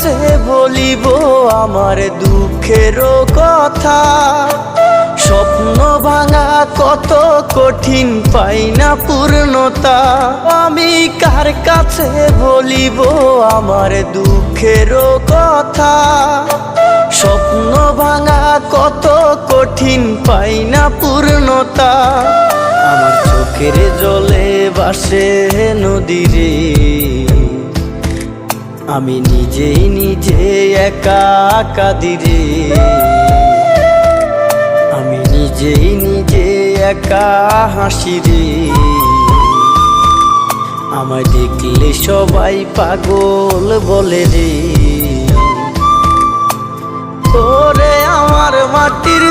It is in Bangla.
কাছে বলিব আমার দুঃখের কথা। স্বপ্ন ভাঙা কত কঠিন, পাই না পূর্ণতা। আমি কার কাছে বলিব আমার দুঃখের কথা। স্বপ্ন ভাঙা কত কঠিন, পাই না পূর্ণতা। আমার চোখের জলে ভাসে নদীরে, আমি নিজেই নিজে একা কাঁদিরে। আমি নিজেই নিজে একা হাসিরে। আমায় দেখলে সবাই পাগল বলে রে। ওরে আমার মাটির